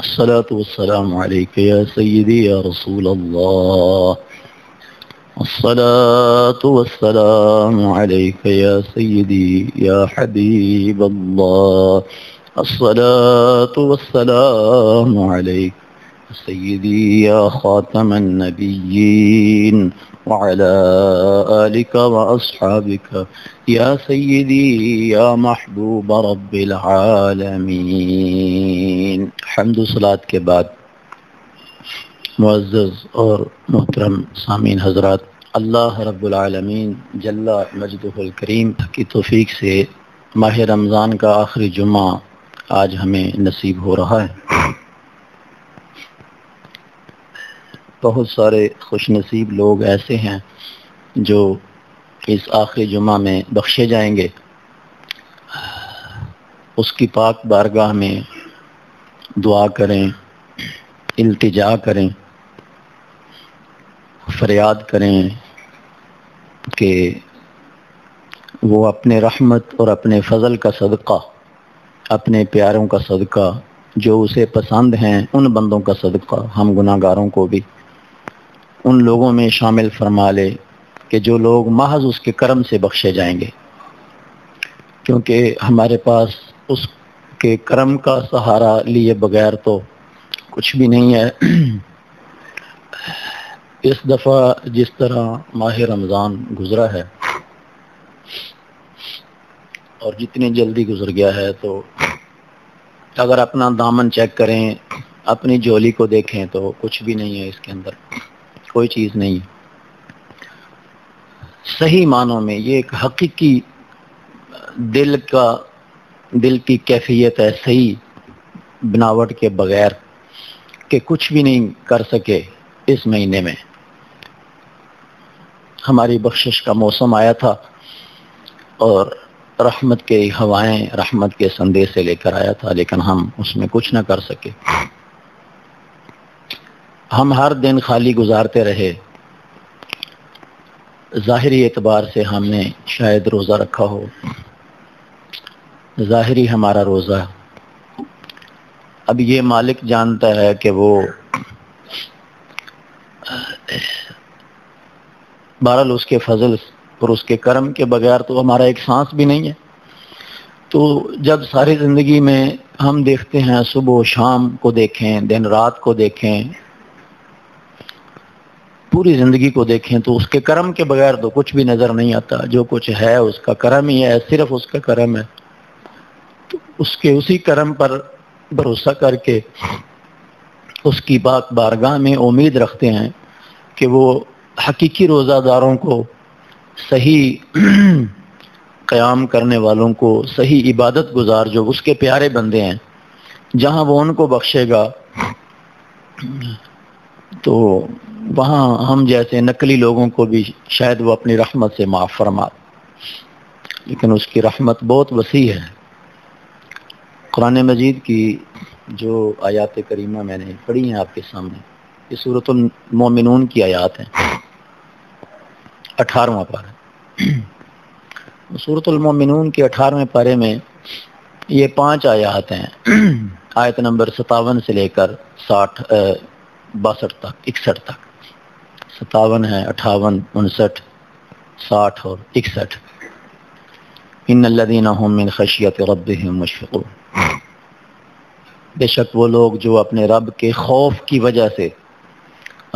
الصلاة والسلام عليك يا سيدي يا رسول الله. الصلاة والسلام عليك يا سيدي يا حبيب الله. الصلاة والسلام عليك سيدي يا خاتم النبيين وعلى آلك وأصحابك يا سيدي يا محبوب رب العالمين. حمد و صلات کے بعد معزز اور محترم سامعین حضرات، اللہ رب العالمین جل مجدہ الکریم کی توفیق سے ماہ رمضان کا آخری جمعہ آج ہمیں نصیب ہو رہا ہے. بہت سارے خوش نصیب لوگ ایسے ہیں جو اس آخری جمعہ میں بخشے جائیں گے. اس کی پاک بارگاہ میں دعا کریں، التجا کریں، فریاد کریں کہ وہ اپنے رحمت اور اپنے فضل کا صدقہ، اپنے پیاروں کا صدقہ، جو اسے پسند ہیں ان بندوں کا صدقہ، ہم گناہ گاروں کو بھی ان لوگوں میں شامل فرما لے کہ جو لوگ محض اس کے کرم سے بخشے جائیں گے، کیونکہ ہمارے پاس اس کے کرم کا سہارا لیے بغیر تو کچھ بھی نہیں ہے. اس دفعہ جس طرح ماہ رمضان گزرا ہے اور جتنی جلدی گزر گیا ہے، تو اگر اپنا دامن چیک کریں، اپنی جولی کو دیکھیں تو کچھ بھی نہیں ہے، اس کے اندر کوئی چیز نہیں ہے. صحیح معنوں میں یہ ایک حقیقی دل کی کیفیت ہے، صحیح بناوٹ کے بغیر، کہ کچھ بھی نہیں کر سکے. اس مہینے میں ہماری بخشش کا موسم آیا تھا اور رحمت کے ہوائیں، رحمت کے سندیش سے لے کر آیا تھا، لیکن ہم اس میں کچھ نہ کر سکے. ہم ہر دن خالی گزارتے رہے. ظاہری اعتبار سے ہم نے شاید روزہ رکھا ہو، ظاہری ہمارا روزہ. اب یہ مالک جانتا ہے کہ وہ بہرحال اس کے فضل اور اس کے کرم کے بغیر تو ہمارا ایک سانس بھی نہیں ہے. تو جب ساری زندگی میں ہم دیکھتے ہیں، صبح و شام کو دیکھیں، دن رات کو دیکھیں، پوری زندگی کو دیکھیں، تو اس کے کرم کے بغیر تو کچھ بھی نظر نہیں آتا. جو کچھ ہے اس کا کرم ہی ہے، صرف اس کا کرم ہے. تو اس کے اسی کرم پر بھروسہ کر کے اس کی پاک بارگاہ میں امید رکھتے ہیں کہ وہ حقیقی روزہ داروں کو، صحیح قیام کرنے والوں کو، صحیح عبادت گزار جو اس کے پیارے بندے ہیں، جہاں وہ ان کو بخشے گا تو وہاں ہم جیسے نقلی لوگوں کو بھی شاید وہ اپنی رحمت سے معاف فرما. لیکن اس کی رحمت بہت وسیع ہے. قرآن مجید کی جو آیات کریمہ میں نے پڑھی ہیں آپ کے سامنے، یہ سورۃ المومنون کی آیات ہیں، 18واں پارہ. سورۃ المومنون کے 18ویں پارے میں یہ 5 آیات ہیں، آیت نمبر 57 سے لے کر 62 تک، 61 تک. 57 ہے، 58، 59، 60 اور 61. ان الذین هم من خشیۃ ربهم مشفقون. بے شک وہ لوگ جو اپنے رب کے خوف کی وجہ سے،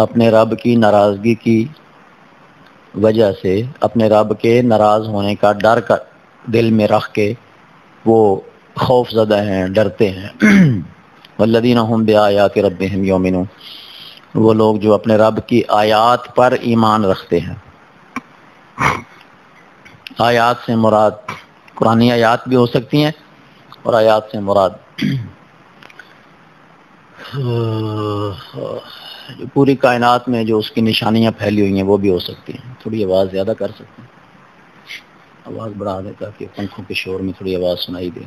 اپنے رب کی ناراضگی کی وجہ سے، اپنے رب کے ناراض ہونے کا ڈر کا دل میں رکھ کے وہ خوف زدہ ہیں، ڈرتے ہیں. والذین هم بآیات ربهم یؤمنون. وہ لوگ جو اپنے رب کی آیات پر ایمان رکھتے ہیں. آیات سے مراد قرآنی آیات بھی ہو سکتی ہیں، اور آیات سے مراد جو پوری کائنات میں جو اس کی نشانیاں پھیلی ہوئی ہیں وہ بھی ہو سکتی ہیں. تھوڑی آواز زیادہ کر سکتے ہیں، آواز بڑھا دیں تاکہ پنکھوں کے شور میں تھوڑی آواز سنائی دے.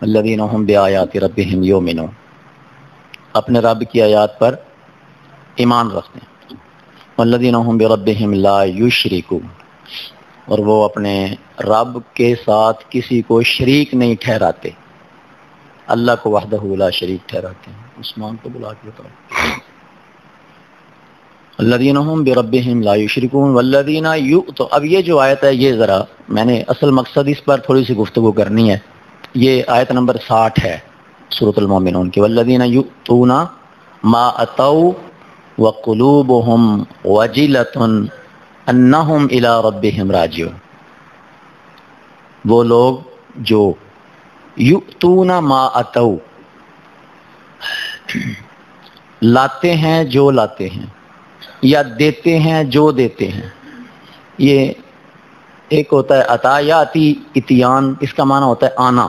الذین هم بآیات ربهم یؤمنون. اپنے رب کی آیات پر ایمان رکھتے ہیں. والذین هم بربهم لا یشرکون. اور وہ اپنے رب کے ساتھ کسی کو شریک نہیں ٹھہراتے. اللہ کو وحدہ لا شریک ٹھہراتے ہیں. عثمان کو بلا کے بتاؤ. الذین هم بربهم لا یشرکون والذین تو اب یہ جو آیت ہے یہ ذرا میں نے اصل مقصد اس پر تھوڑی سی گفتگو کرنی ہے. یہ آیت نمبر 60 ہے سورۃ المومنون کی. والذین یؤتون ما اتوا وقلوبهم وجلة انہم الی ربہم راجعون. وہ لوگ جو یؤتون ما اتوا لاتے ہیں جو لاتے ہیں یا دیتے ہیں جو دیتے ہیں. یہ ایک ہوتا ہے عطا یا اتی اتیان، اس کا معنی ہوتا ہے آنا،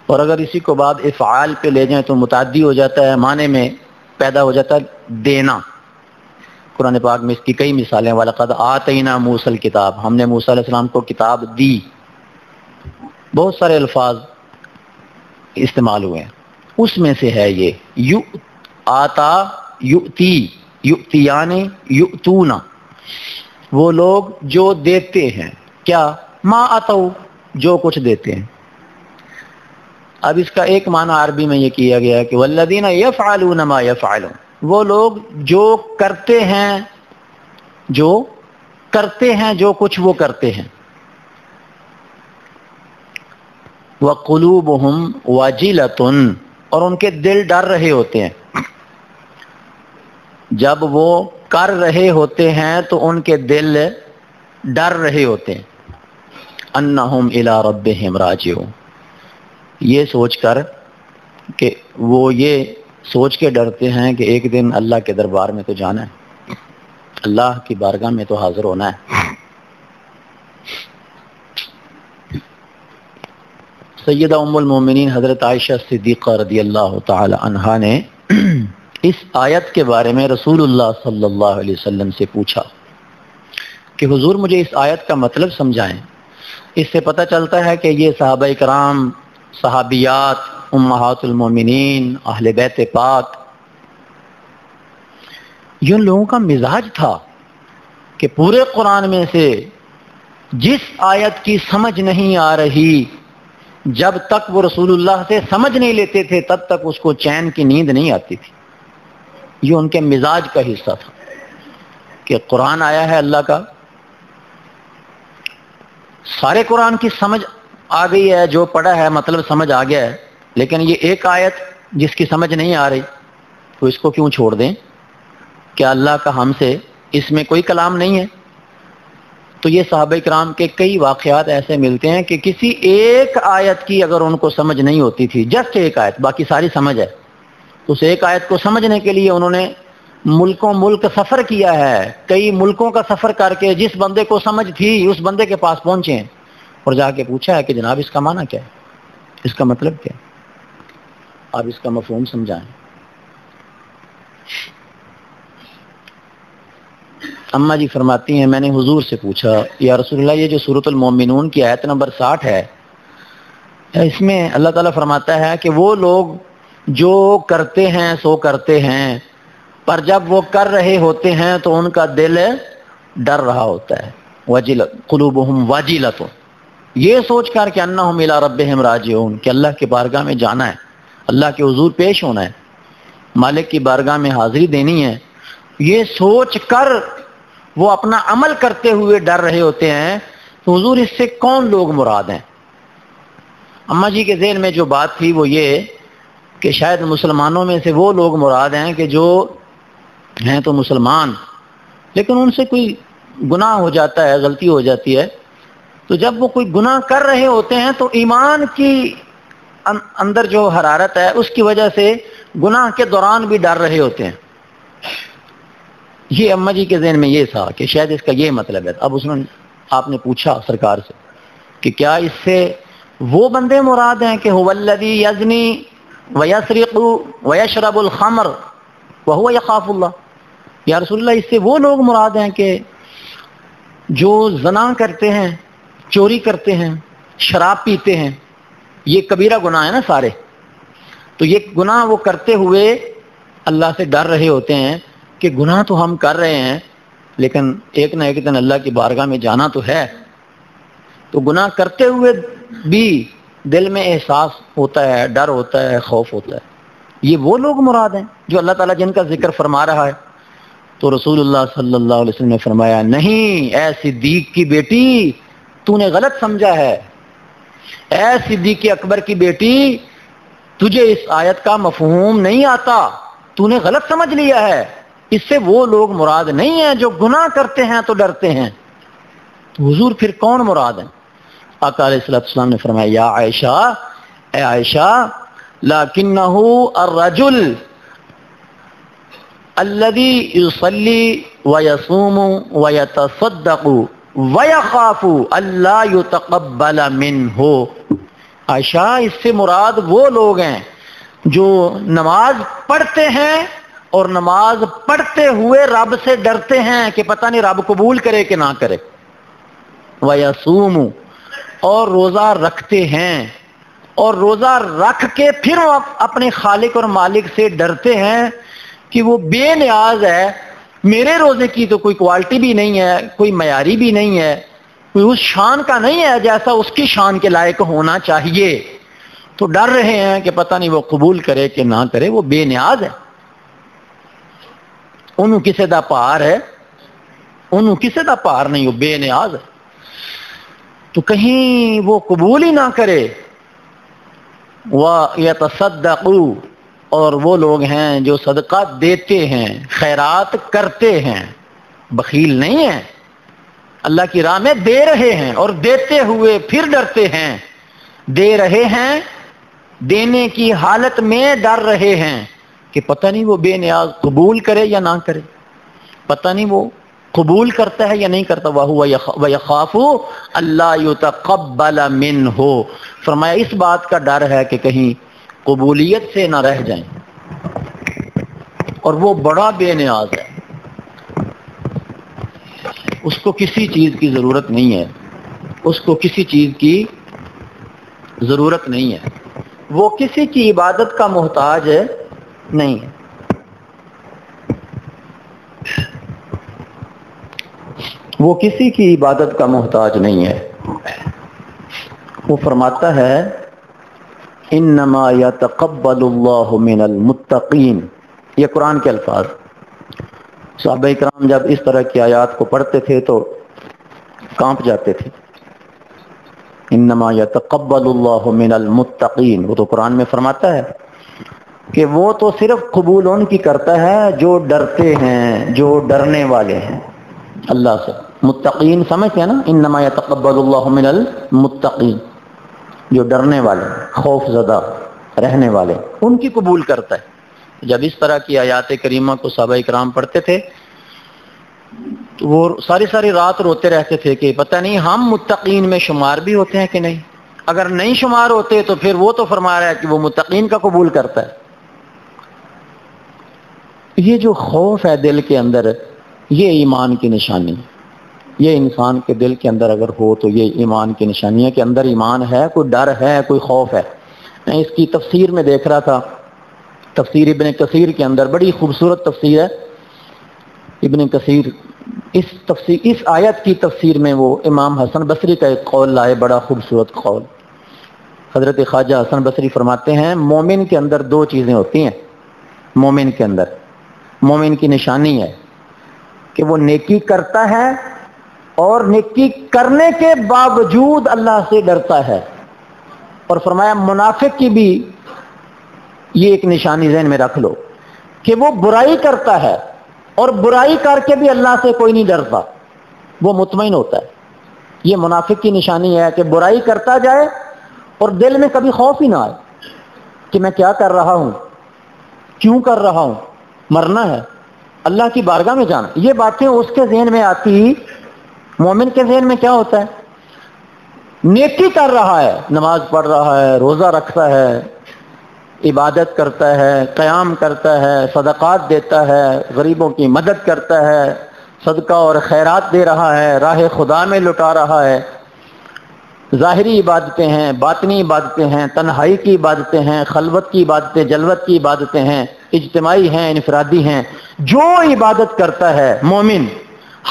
اور اگر اسی کو بعد افعال پہ لے جائیں تو متعدی ہو جاتا ہے، معنی میں پیدا ہو جاتا ہے دینا. قرآن پاک میں اس کی کئی مثالیں ہیں. وَلَقَدْ آتَيْنَا مُوسَى الْكِتَابَ، ہم نے موسیٰ علیہ السلام کو کتاب دی. بہت سارے الفاظ استعمال ہوئے ہیں، اس میں سے ہے یہ آتا یؤتی یؤتیان یؤتون. وہ لوگ جو دیتے ہیں، کیا؟ ما اتو، جو کچھ دیتے ہیں. اب اس کا ایک معنی عربی میں یہ کیا گیا ہے کہ والذین یفعلون ما یفعلون، وہ لوگ جو کرتے ہیں جو کچھ وہ کرتے ہیں. وقلوبہم وجلۃ، اور ان کے دل ڈر رہے ہوتے ہیں. جب وہ کر رہے ہوتے ہیں تو ان کے دل ڈر رہے ہوتے ہیں. انہم الی ربہم راجعون، یہ سوچ کر کہ وہ یہ سوچ کے ڈرتے ہیں کہ ایک دن اللہ کے دربار میں تو جانا ہے، اللہ کی بارگاہ میں تو حاضر ہونا ہے. سیدہ ام المومنین حضرت عائشہ صدیقہ رضی اللہ تعالی عنہا نے اس آیت کے بارے میں رسول اللہ صلی اللہ علیہ وسلم سے پوچھا کہ حضور مجھے اس آیت کا مطلب سمجھائیں. اس سے پتہ چلتا ہے کہ یہ صحابہ کرام، صحابیات، امہات المومنین، اہل بیت پاک، یہ ان لوگوں کا مزاج تھا کہ پورے قرآن میں سے جس آیت کی سمجھ نہیں آ رہی، جب تک وہ رسول اللہ سے سمجھ نہیں لیتے تھے تب تک اس کو چین کی نیند نہیں آتی تھی. یہ ان کے مزاج کا حصہ تھا کہ قرآن آیا ہے اللہ کا، سارے قرآن کی سمجھ آ گئی ہے، جو پڑھا ہے مطلب سمجھ آ گیا ہے، لیکن یہ ایک آیت جس کی سمجھ نہیں آ رہی تو اس کو کیوں چھوڑ دیں؟ کیا اللہ کا ہم سے اس میں کوئی کلام نہیں ہے؟ تو یہ صحابہ کرام کے کئی واقعات ایسے ملتے ہیں کہ کسی ایک آیت کی اگر ان کو سمجھ نہیں ہوتی تھی، جسٹ ایک آیت، باقی ساری سمجھ ہے، تو اس ایک آیت کو سمجھنے کے لیے انہوں نے ملکوں ملک سفر کیا ہے، کئی ملکوں کا سفر کر کے جس بندے کو سمجھ تھی اس بندے کے پاس پہنچے ہیں اور جا کے پوچھا ہے کہ جناب اس کا معنی کیا ہے، اس کا مطلب کیا ہے، آپ اس کا مفہوم سمجھائیں. اماں جی فرماتی ہیں میں نے حضور سے پوچھا یا رسول اللہ یہ جو سورۃ المومنون کی آیت نمبر 60 ہے، اس میں اللہ تعالیٰ فرماتا ہے کہ وہ لوگ جو کرتے ہیں سو کرتے ہیں، پر جب وہ کر رہے ہوتے ہیں تو ان کا دل ڈر رہا ہوتا ہے. وجلت قلوبہم وجلۃ، یہ سوچ کر کہ انہم الی ربہم راجعون، کہ اللہ کی بارگاہ میں جانا ہے، اللہ کے حضور پیش ہونا ہے، مالک کی بارگاہ میں حاضری دینی ہے، یہ سوچ کر وہ اپنا عمل کرتے ہوئے ڈر رہے ہوتے ہیں. تو حضور اس سے کون لوگ مراد ہیں؟ اماں جی کے ذہن میں جو بات تھی وہ یہ کہ شاید مسلمانوں میں سے وہ لوگ مراد ہیں کہ جو ہیں تو مسلمان لیکن ان سے کوئی گناہ ہو جاتا ہے، غلطی ہو جاتی ہے، تو جب وہ کوئی گناہ کر رہے ہوتے ہیں تو ایمان کی اندر جو حرارت ہے اس کی وجہ سے گناہ کے دوران بھی ڈر رہے ہوتے ہیں. یہ اماں جی کے ذہن میں یہ تھا کہ شاید اس کا یہ مطلب ہے. اب اس میں آپ نے پوچھا سرکار سے کہ کیا اس سے وہ بندے مراد ہیں کہ هو الذی یزنی ویسرق ویشرب الخمر وهو یخاف اللہ، یا رسول اللہ اس سے وہ لوگ مراد ہیں کہ جو زنا کرتے ہیں، چوری کرتے ہیں، شراب پیتے ہیں، یہ کبیرہ گناہ ہے نا سارے، تو یہ گناہ وہ کرتے ہوئے اللہ سے ڈر رہے ہوتے ہیں کہ گناہ تو ہم کر رہے ہیں لیکن ایک نہ ایک دن اللہ کی بارگاہ میں جانا تو ہے، تو گناہ کرتے ہوئے بھی دل میں احساس ہوتا ہے، ڈر ہوتا ہے، خوف ہوتا ہے، یہ وہ لوگ مراد ہیں جو اللہ تعالیٰ جن کا ذکر فرما رہا ہے؟ تو رسول اللہ صلی اللہ علیہ وسلم نے فرمایا نہیں اے صدیق کی بیٹی، تو نے غلط سمجھا ہے، اے صدیق اکبر کی بیٹی، تجھے اس آیت کا مفہوم نہیں آتا، تو نے غلط سمجھ لیا ہے، اس سے وہ لوگ مراد نہیں ہیں جو گناہ کرتے ہیں تو ڈرتے ہیں۔ تو حضور پھر کون مراد ہیں؟ آقا علیہ السلام نے فرمایا یا عائشہ، اے عائشہ، لکنہ الرجل الذی یصلی ویصوم ویتصدق ویخاف الا یتقبل منہ۔ عائشہ اس سے مراد وہ لوگ ہیں جو نماز پڑھتے ہیں اور نماز پڑھتے ہوئے رب سے ڈرتے ہیں کہ پتہ نہیں رب قبول کرے کہ نہ کرے، ویصوم اور روزہ رکھتے ہیں، اور روزہ رکھ کے پھر وہ اپنے خالق اور مالک سے ڈرتے ہیں کہ وہ بے نیاز ہے، میرے روزے کی تو کوئی کوالٹی بھی نہیں ہے، کوئی معیاری بھی نہیں ہے، کوئی اس شان کا نہیں ہے جیسا اس کی شان کے لائق ہونا چاہیے، تو ڈر رہے ہیں کہ پتہ نہیں وہ قبول کرے کہ نہ کرے، وہ بے نیاز ہے، انہوں کسے دا پار ہے، انہوں کسے دا پار نہیں، وہ بے نیاز ہے، تو کہیں وہ قبول ہی نہ کرے۔ وَيَتَصَدَّقُوا اور وہ لوگ ہیں جو صدقہ دیتے ہیں، خیرات کرتے ہیں، بخیل نہیں ہیں، اللہ کی راہ میں دے رہے ہیں اور دیتے ہوئے پھر ڈرتے ہیں، دے رہے ہیں، دینے کی حالت میں ڈر رہے ہیں کہ پتہ نہیں وہ بے نیاز قبول کرے یا نہ کرے، پتہ نہیں وہ قبول کرتا ہے یا نہیں کرتا، وَيَخَافُ أَلَّا يُتَقَبَّلَ مِنْهُ، فرمایا اس بات کا ڈر ہے کہ کہیں قبولیت سے نہ رہ جائیں، اور وہ بڑا بے نیاز ہے، اس کو کسی چیز کی ضرورت نہیں ہے، اس کو کسی چیز کی ضرورت نہیں ہے، وہ کسی کی عبادت کا محتاج نہیں ہے۔ وہ کسی کی عبادت کا محتاج نہیں ہے۔ وہ فرماتا ہے انما یتقبل اللہ من المتقین، یہ قرآن کے الفاظ۔ صحابہ کرام جب اس طرح کی آیات کو پڑھتے تھے تو کانپ جاتے تھے۔ انما یتقبل اللہ من المتقین، وہ تو قرآن میں فرماتا ہے کہ وہ تو صرف قبول ان کی کرتا ہے جو ڈرتے ہیں، جو ڈرنے والے ہیں اللہ سے۔ متقین سمجھتے ہیں نا، انما یتقبل اللہ من المتقین، جو ڈرنے والے، خوف زدہ رہنے والے، ان کی قبول کرتا ہے۔ جب اس طرح کی آیات کریمہ کو صحابہ کرام پڑھتے تھے تو وہ ساری ساری رات روتے رہتے تھے کہ پتہ نہیں ہم متقین میں شمار بھی ہوتے ہیں کہ نہیں، اگر نہیں شمار ہوتے تو پھر وہ تو فرما رہا ہے کہ وہ متقین کا قبول کرتا ہے۔ یہ جو خوف ہے دل کے اندر، یہ ایمان کی نشانی، یہ انسان کے دل کے اندر اگر ہو تو یہ ایمان کی نشانی ہے کہ اندر ایمان ہے، کوئی ڈر ہے، کوئی خوف ہے۔ میں اس کی تفسیر میں دیکھ رہا تھا، تفسیر ابن کثیر کے اندر بڑی خوبصورت تفسیر ہے ابن کثیر، اس آیت کی تفسیر میں وہ امام حسن بصری کا ایک قول لائے، بڑا خوبصورت قول۔ حضرت خواجہ حسن بصری فرماتے ہیں مومن کے اندر دو چیزیں ہوتی ہیں، مومن کے اندر، مومن کی نشانی ہے کہ وہ نیکی کرتا ہے اور نیکی کرنے کے باوجود اللہ سے ڈرتا ہے، اور فرمایا منافق کی بھی یہ ایک نشانی ذہن میں رکھ لو کہ وہ برائی کرتا ہے اور برائی کر کے بھی اللہ سے کوئی نہیں ڈرتا، وہ مطمئن ہوتا ہے۔ یہ منافق کی نشانی ہے کہ برائی کرتا جائے اور دل میں کبھی خوف ہی نہ آئے کہ میں کیا کر رہا ہوں، کیوں کر رہا ہوں، مرنا ہے، اللہ کی بارگاہ میں جانا۔ یہ باتیں اس کے ذہن میں آتی، مومن کے ذہن میں کیا ہوتا ہے؟ نیکی کر رہا ہے، نماز پڑھ رہا ہے، روزہ رکھتا ہے، عبادت کرتا ہے، قیام کرتا ہے، صدقات دیتا ہے، غریبوں کی مدد کرتا ہے، صدقہ اور خیرات دے رہا ہے، راہ خدا میں لٹا رہا ہے، ظاہری عبادتیں ہیں، باطنی عبادتیں ہیں، تنہائی کی عبادتیں ہیں، خلوت کی عبادتیں، جلوت کی عبادتیں ہیں، اجتماعی ہیں، انفرادی ہیں۔ جو عبادت کرتا ہے مومن،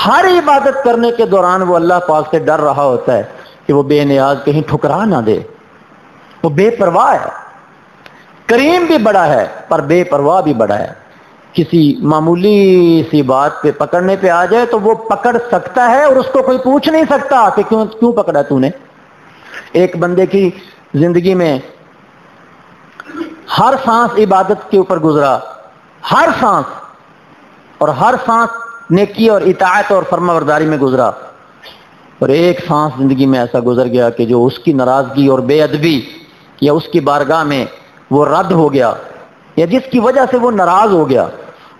ہر عبادت کرنے کے دوران وہ اللہ پاک سے ڈر رہا ہوتا ہے کہ وہ بے نیاز کہیں ٹھکرا نہ دے، وہ بے پرواہ ہے، کریم بھی بڑا ہے پر بے پرواہ بھی بڑا ہے. کسی معمولی سی بات پہ پکڑنے پہ آ جائے تو وہ پکڑ سکتا ہے اور اس کو کوئی پوچھ نہیں سکتا کہ کیوں پکڑا تو نے. ایک بندے کی زندگی میں ہر سانس عبادت کے اوپر گزرا، ہر سانس، اور ہر سانس نیکی اور اطاعت اور فرمانبرداری میں گزرا، اور ایک سانس زندگی میں ایسا گزر گیا کہ جو اس کی ناراضگی اور بے ادبی یا اس کی بارگاہ میں وہ رد ہو گیا یا جس کی وجہ سے وہ ناراض ہو گیا،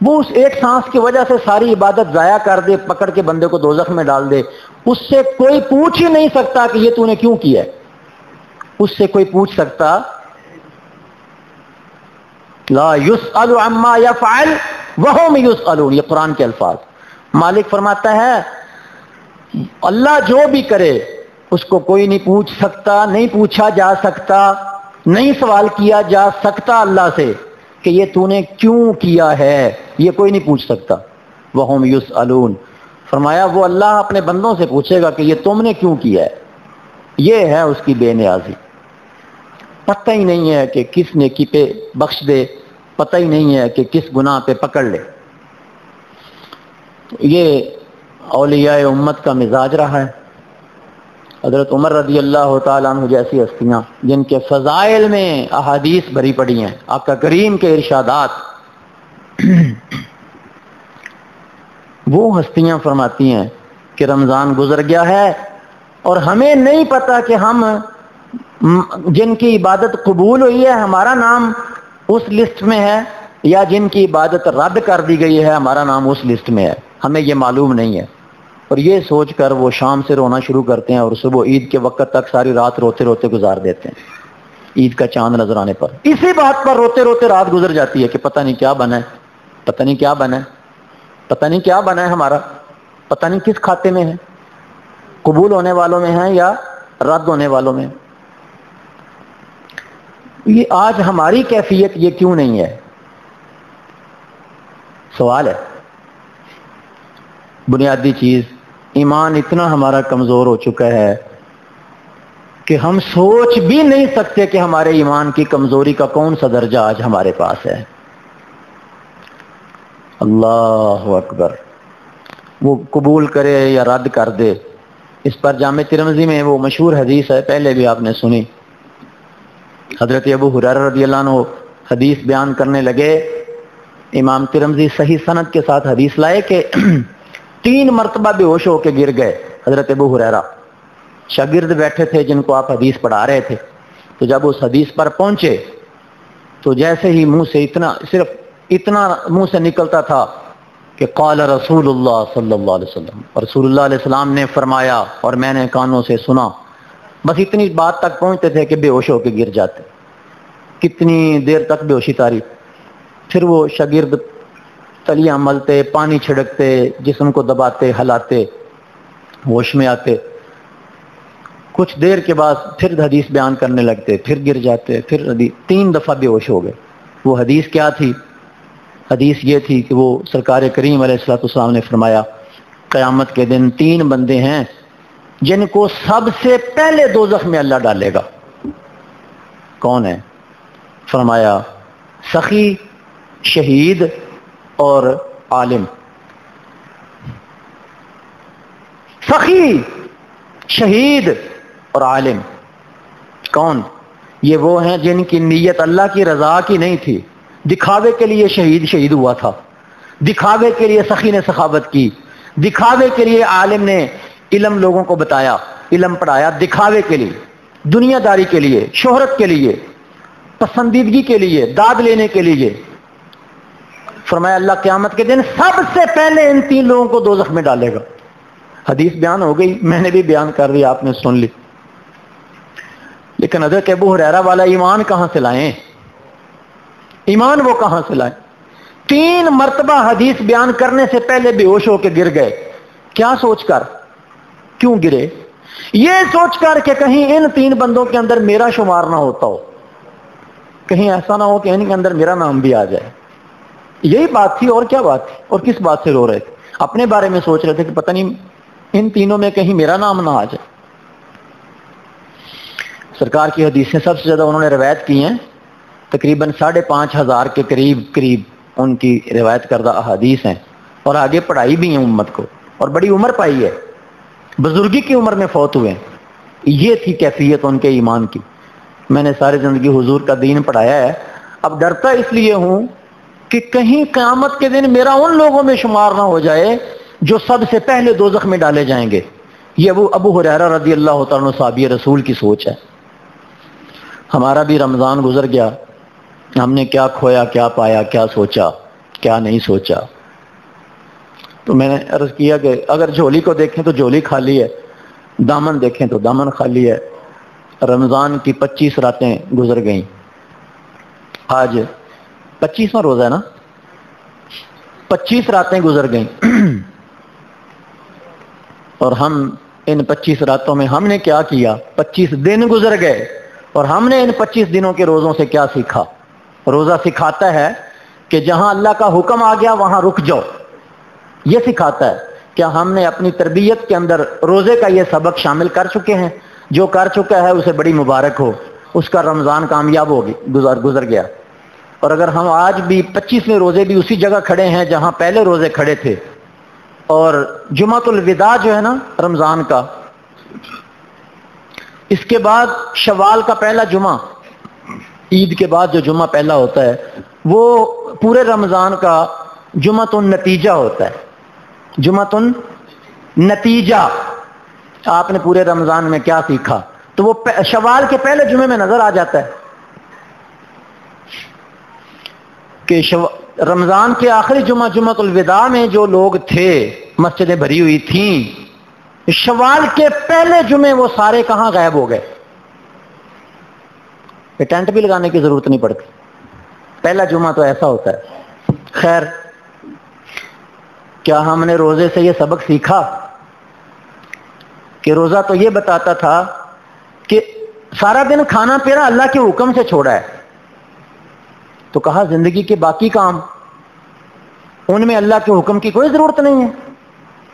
وہ اس ایک سانس کی وجہ سے ساری عبادت ضائع کر دے، پکڑ کے بندے کو دوزخ میں ڈال دے. اس سے کوئی پوچھ ہی نہیں سکتا کہ یہ تو نے کیوں کیا ہے. اس سے کوئی پوچھ سکتا لا یسأل عما یفعل وہم یسألون، یہ قرآن کے الفاظ. مالک فرماتا ہے اللہ جو بھی کرے اس کو کوئی نہیں پوچھ سکتا، نہیں پوچھا جا سکتا، نہیں سوال کیا جا سکتا اللہ سے کہ یہ تو نے کیوں کیا ہے، یہ کوئی نہیں پوچھ سکتا. وہم یسألون، فرمایا وہ اللہ اپنے بندوں سے پوچھے گا کہ یہ تم نے کیوں کیا ہے. یہ ہے اس کی بے نیازی. پتہ ہی نہیں ہے کہ کس نیکی پہ بخش دے، پتہ ہی نہیں ہے کہ کس گناہ پہ پکڑ لے. یہ اولیاء امت کا مزاج رہا ہے. حضرت عمر رضی اللہ تعالیٰ عنہ جیسی ہستیاں جن کے فضائل میں احادیث بھری پڑی ہیں، آقا کریم کے ارشادات، وہ ہستیاں فرماتی ہیں کہ رمضان گزر گیا ہے اور ہمیں نہیں پتا کہ ہم جن کی عبادت قبول ہوئی ہے ہمارا نام اس لسٹ میں ہے، یا جن کی عبادت رد کر دی گئی ہے ہمارا نام اس لسٹ میں ہے، ہمیں یہ معلوم نہیں ہے. اور یہ سوچ کر وہ شام سے رونا شروع کرتے ہیں اور صبح عید کے وقت تک ساری رات روتے روتے گزار دیتے ہیں. عید کا چاند نظر آنے پر اسی بات پر روتے روتے رات گزر جاتی ہے کہ پتہ نہیں کیا بنا ہے، پتہ نہیں کیا بنا ہے، پتہ نہیں کیا بنا ہے ہمارا، پتہ نہیں کس کھاتے میں ہے، قبول ہونے والوں میں ہے یا رد ہونے والوں میں. یہ آج ہماری کیفیت یہ کیوں نہیں ہے؟ سوال ہے. بنیادی چیز ایمان اتنا ہمارا کمزور ہو چکا ہے کہ ہم سوچ بھی نہیں سکتے کہ ہمارے ایمان کی کمزوری کا کون سا درجہ آج ہمارے پاس ہے. اللہ اکبر. وہ قبول کرے یا رد کر دے، اس پر جامع ترمذی میں وہ مشہور حدیث ہے، پہلے بھی آپ نے سنی. حضرت ابو ہریرہ رضی اللہ عنہ حدیث بیان کرنے لگے. امام ترمذی صحیح سند کے ساتھ حدیث لائے کہ 3 مرتبہ بے ہوش ہو کے گر گئے حضرت ابو ہریرہ. شاگرد بیٹھے تھے جن کو آپ حدیث پڑھا رہے تھے، تو جب اس حدیث پر پہنچے تو جیسے ہی منہ سے صرف اتنا منہ سے نکلتا تھا کہ قال رسول اللہ صلی اللہ علیہ وسلم، رسول اللہ علیہ السلام نے فرمایا اور میں نے کانوں سے سنا، بس اتنی بات تک پہنچتے تھے کہ بے ہوش ہو کے گر جاتے. کتنی دیر تک بے ہوشی تاری. پھر وہ شاگرد تلیاں ملتے، پانی چھڑکتے، جسم کو دباتے، ہلاتے، ہوش میں آتے. کچھ دیر کے بعد پھر حدیث بیان کرنے لگتے، پھر گر جاتے، پھر 3 دفعہ بے ہوش ہو گئے. وہ حدیث کیا تھی؟ حدیث یہ تھی کہ وہ سرکار کریم علیہ الصلوۃ والسلام نے فرمایا قیامت کے دن 3 بندے ہیں جن کو سب سے پہلے دوزخ میں اللہ ڈالے گا. کون ہے؟ فرمایا سخی، شہید اور عالم. سخی، شہید اور عالم کون؟ یہ وہ ہیں جن کی نیت اللہ کی رضا کی نہیں تھی، دکھاوے کے لیے شہید ہوا تھا، دکھاوے کے لیے سخی نے سخاوت کی، دکھاوے کے لیے عالم نے علم لوگوں کو بتایا، علم پڑھایا، دکھاوے کے لیے، دنیا داری کے لیے، شہرت کے لیے، پسندیدگی کے لیے، داد لینے کے لیے. فرمایا اللہ قیامت کے دن سب سے پہلے ان 3 لوگوں کو دوزخ میں ڈالے گا. حدیث بیان ہو گئی، میں نے بھی بیان کر دی، آپ نے سن لی. لیکن حضرت ابو ہریرہ والا ایمان کہاں سے لائیں؟ ایمان وہ کہاں سے لائیں؟ 3 مرتبہ حدیث بیان کرنے سے پہلے بے ہوش ہو کے گر گئے. کیا سوچ کر؟ کیوں گرے؟ یہ سوچ کر کہ کہیں ان 3 بندوں کے اندر میرا شمار نہ ہوتا ہو، کہیں ایسا نہ ہو کہ ان کے اندر میرا نام بھی آ جائے. یہی بات تھی، اور کیا بات تھی؟ اور کس بات سے رو رہے تھے؟ اپنے بارے میں سوچ رہے تھے کہ پتہ نہیں ان 3 میں کہیں میرا نام نہ آ جائے. سرکار کی حدیثیں سب سے زیادہ انہوں نے روایت کی ہیں، تقریباً 5,500 کے قریب ان کی روایت کردہ احادیث ہیں، اور آگے پڑھائی بھی ہیں امت کو، اور بڑی عمر پائی ہے، بزرگی کی عمر میں فوت ہوئے ہیں۔ یہ تھی کیفیت ان کے ایمان کی۔ میں نے ساری زندگی حضور کا دین پڑھایا ہے، اب ڈرتا اس لیے ہوں کہ کہیں قیامت کے دن میرا ان لوگوں میں شمار نہ ہو جائے جو سب سے پہلے دوزخ میں ڈالے جائیں گے۔ یہ ابو ہریرہ رضی اللہ تعالیٰ عنہ صحابی رسول کی سوچ ہے۔ ہمارا بھی رمضان گزر گیا، ہم نے کیا کھویا، کیا پایا، کیا سوچا، کیا نہیں سوچا۔ تو میں نے عرض کیا کہ اگر جھولی کو دیکھیں تو جھولی خالی ہے، دامن دیکھیں تو دامن خالی ہے۔ رمضان کی 25 راتیں گزر گئیں، آج 25واں روزہ ہے نا، 25 راتیں گزر گئیں، اور ہم ان 25 راتوں میں ہم نے کیا کیا؟ 25 دن گزر گئے، اور ہم نے ان 25 دنوں کے روزوں سے کیا سیکھا؟ روزہ سکھاتا ہے کہ جہاں اللہ کا حکم آ گیا وہاں رک جاؤ، یہ سکھاتا ہے۔ کیا ہم نے اپنی تربیت کے اندر روزے کا یہ سبق شامل کر چکے ہیں؟ جو کر چکا ہے اسے بڑی مبارک ہو، اس کا رمضان کامیاب ہو گزر گیا۔ اور اگر ہم آج بھی 25ویں روزے بھی اسی جگہ کھڑے ہیں جہاں پہلے روزے کھڑے تھے، اور جمعۃ الوداع جو ہے نا رمضان کا، اس کے بعد شوال کا پہلا جمعہ، عید کے بعد جو جمعہ پہلا ہوتا ہے وہ پورے رمضان کا جمعۃ النتیجہ ہوتا ہے۔ جمعۃ النتیجہ، آپ نے پورے رمضان میں کیا سیکھا؟ تو وہ شوال کے پہلے جمعے میں نظر آ جاتا ہے کہ رمضان کے آخری جمعہ جمعۃ الوداع میں جو لوگ تھے، مسجدیں بھری ہوئی تھیں، شوال کے پہلے جمعے وہ سارے کہاں غائب ہو گئے؟ ٹینٹ بھی لگانے کی ضرورت نہیں پڑتی، پہلا جمعہ تو ایسا ہوتا ہے۔ خیر، کیا ہم نے روزے سے یہ سبق سیکھا کہ روزہ تو یہ بتاتا تھا کہ سارا دن کھانا پینا اللہ کے حکم سے چھوڑا ہے، تو کہا زندگی کے باقی کام ان میں اللہ کے حکم کی کوئی ضرورت نہیں ہے،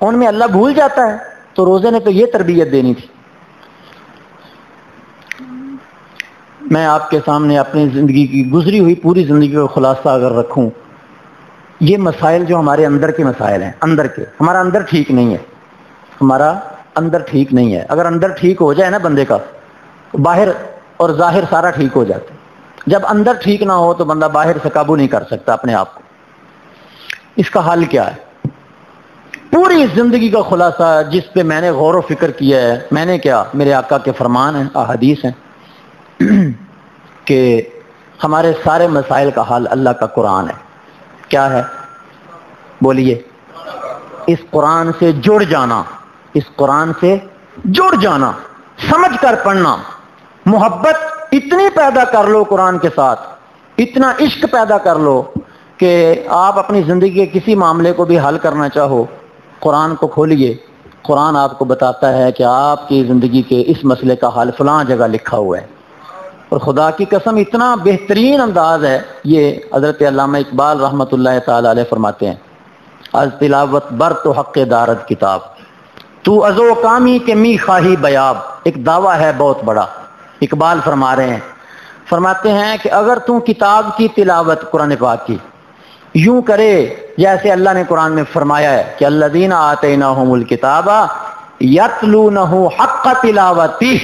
ان میں اللہ بھول جاتا ہے، تو روزے نے تو یہ تربیت دینی تھی۔ میں آپ کے سامنے اپنی زندگی کی گزری ہوئی پوری زندگی کا خلاصہ اگر رکھوں، یہ مسائل جو ہمارے اندر کے مسائل ہیں، اندر کے، ہمارا اندر ٹھیک نہیں ہے، ہمارا اندر ٹھیک نہیں ہے۔ اگر اندر ٹھیک ہو جائے نا بندے کا، باہر اور ظاہر سارا ٹھیک ہو جاتا ہے۔ جب اندر ٹھیک نہ ہو تو بندہ باہر سے قابو نہیں کر سکتا اپنے آپ کو۔ اس کا حل کیا ہے؟ پوری زندگی کا خلاصہ جس پہ میں نے غور و فکر کیا ہے، میں نے کیا، میرے آقا کے فرمان ہیں، احادیث ہیں، کہ ہمارے سارے مسائل کا حل اللہ کا قرآن ہے۔ کیا ہے؟ بولیے۔ اس قرآن سے جڑ جانا، اس قرآن سے جڑ جانا، سمجھ کر پڑھنا، محبت اتنی پیدا کر لو قرآن کے ساتھ، اتنا عشق پیدا کر لو کہ آپ اپنی زندگی کے کسی معاملے کو بھی حل کرنا چاہو، قرآن کو کھولیے، قرآن آپ کو بتاتا ہے کہ آپ کی زندگی کے اس مسئلے کا حل فلاں جگہ لکھا ہوا ہے۔ اور خدا کی قسم اتنا بہترین انداز ہے یہ، حضرت علامہ اقبال رحمۃ اللہ تعالی علیہ فرماتے ہیں، از تلاوت بر تو حق دارد کتاب، تو ازو کامی کے می خواہی بیاب۔ ایک دعویٰ ہے بہت بڑا، اقبال فرما رہے ہیں، فرماتے ہیں کہ اگر تو کتاب کی تلاوت قرآن پاک کی یوں کرے جیسے اللہ نے قرآن میں فرمایا ہے کہ الذین آتیناہم الکتاب یتلونہ حق تلاوتہ،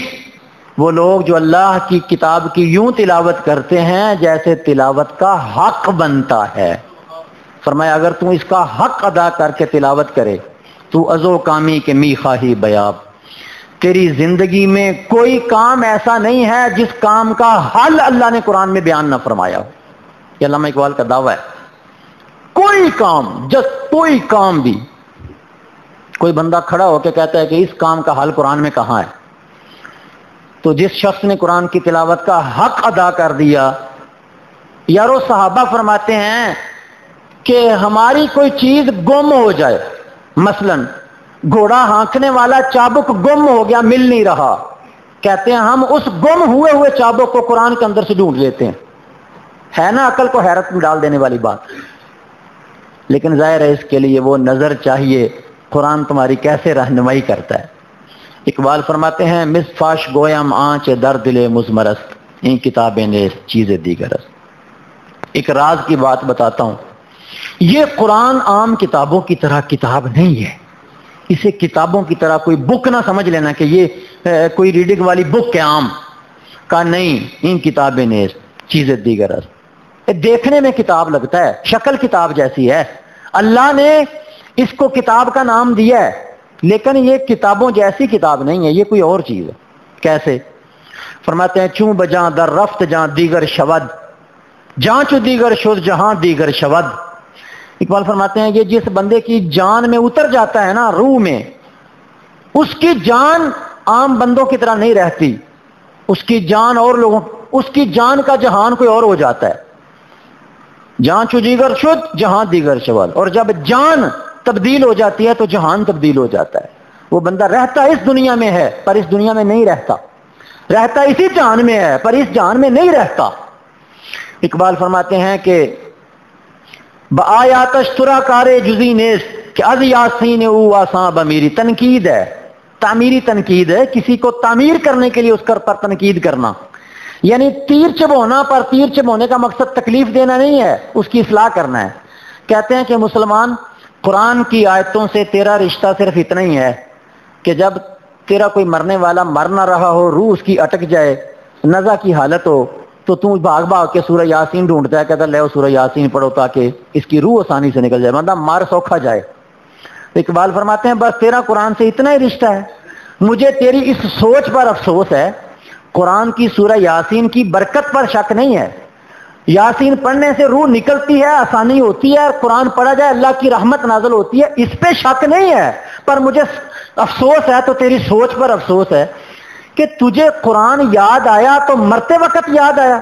وہ لوگ جو اللہ کی کتاب کی یوں تلاوت کرتے ہیں جیسے تلاوت کا حق بنتا ہے۔ فرمایا اگر تو اس کا حق ادا کر کے تلاوت کرے تو ازو کامی کے می خواہی بیاب، تیری زندگی میں کوئی کام ایسا نہیں ہے جس کام کا حل اللہ نے قرآن میں بیان نہ فرمایا ہو۔ یہ علامہ اقبال کا دعویٰ ہے۔ کوئی کام، کوئی کام بھی، کوئی بندہ کھڑا ہو کے کہتا ہے کہ اس کام کا حل قرآن میں کہاں ہے، تو جس شخص نے قرآن کی تلاوت کا حق ادا کر دیا، یارو صحابہ فرماتے ہیں کہ ہماری کوئی چیز گم ہو جائے، مثلا گھوڑا ہانکنے والا چابک گم ہو گیا، مل نہیں رہا، کہتے ہیں ہم اس گم ہوئے چابک کو قرآن کے اندر سے ڈھونڈ لیتے ہیں۔ ہے نا عقل کو حیرت میں ڈال دینے والی بات، لیکن ظاہر ہے اس کے لیے وہ نظر چاہیے، قرآن تمہاری کیسے رہنمائی کرتا ہے۔ اقبال فرماتے ہیں مصفاش گویم آنچ در دل مزمرست ان کتابیں نے چیزیں دیگرست. ایک راز کی بات بتاتا ہوں، یہ قرآن عام کتابوں کی طرح کتاب نہیں ہے. اسے کتابوں کی طرح کوئی بک نہ سمجھ لینا کہ یہ کوئی ریڈنگ والی بک ہے عام کا، نہیں. ان کتابیں نے چیزیں دیگرست. دیکھنے میں کتاب لگتا ہے، شکل کتاب جیسی ہے، اللہ نے اس کو کتاب کا نام دیا ہے، لیکن یہ کتابوں جیسی کتاب نہیں ہے، یہ کوئی اور چیز ہے. کیسے؟ فرماتے ہیں چوں بجاں در رفت جہاں دیگر شود جہاں چو دیگر شد جہاں دیگر شود. اقبال فرماتے ہیں یہ جس بندے کی جان میں اتر جاتا ہے نا، روح میں، اس کی جان عام بندوں کی طرح نہیں رہتی. اس کی جان اور لوگوں، اس کی جان کا جہان کوئی اور ہو جاتا ہے. جہاں چو دیگر شد جہاں دیگر شود. اور جب جان تبدیل ہو جاتی ہے تو جہان تبدیل ہو جاتا ہے. وہ بندہ رہتا اس دنیا میں ہے پر اس دنیا میں نہیں رہتا، رہتا اسی جہان میں ہے پر اس جہان میں نہیں رہتا. اقبال فرماتے ہیں کہ بآیاتش ترا کارے جزی نیست کہ از یاسین او آساں بمیری. تنقید ہے، تعمیری تنقید ہے، کسی کو تعمیر کرنے کے لیے اس پر تنقید کرنا. یعنی تیر چبونا پر تیر چبونے کا مقصد تکلیف دینا نہیں ہے، اس کی اصلاح کرنا ہے. کہتے ہیں کہ مسلمان قرآن کی آیتوں سے تیرا رشتہ صرف اتنا ہی ہے کہ جب تیرا کوئی مرنے والا مر نہ رہا ہو، روح اس کی اٹک جائے، نزع کی حالت ہو، تو بھاگ بھاگ کے سورہ یاسین ڈھونڈتا ہے، کہتا لے سورہ یاسین پڑھو تاکہ اس کی روح آسانی سے نکل جائے، بندہ مار سوکھا جائے. اقبال فرماتے ہیں بس تیرا قرآن سے اتنا ہی رشتہ ہے. مجھے تیری اس سوچ پر افسوس ہے. قرآن کی سورہ یاسین کی برکت پر شک نہیں ہے، یاسین پڑھنے سے روح نکلتی ہے، آسانی ہوتی ہے، اور قرآن پڑھا جائے اللہ کی رحمت نازل ہوتی ہے، اس پہ شک نہیں ہے. پر مجھے افسوس ہے، تو تیری سوچ پر افسوس ہے کہ تجھے قرآن یاد آیا تو مرتے وقت یاد آیا.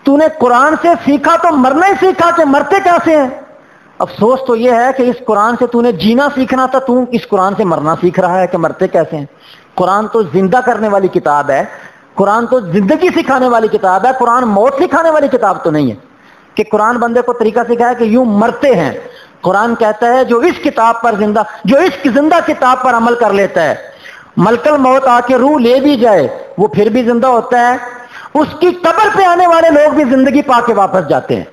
تو نے قرآن سے سیکھا تو مرنا ہی سیکھا کہ مرتے کیسے ہیں. افسوس تو یہ ہے کہ اس قرآن سے تو نے جینا سیکھنا تھا، تو اس قرآن سے مرنا سیکھ رہا ہے کہ مرتے کیسے ہیں. قرآن تو زندہ کرنے والی کتاب ہے، قرآن تو زندگی سکھانے والی کتاب ہے. قرآن موت سکھانے والی کتاب تو نہیں ہے کہ قرآن بندے کو طریقہ سکھایا کہ یوں مرتے ہیں. قرآن کہتا ہے جو اس کتاب پر زندہ، جو اس زندہ کتاب پر عمل کر لیتا ہے، ملک الموت آ کے روح لے بھی جائے وہ پھر بھی زندہ ہوتا ہے. اس کی قبر پہ آنے والے لوگ بھی زندگی پا کے واپس جاتے ہیں.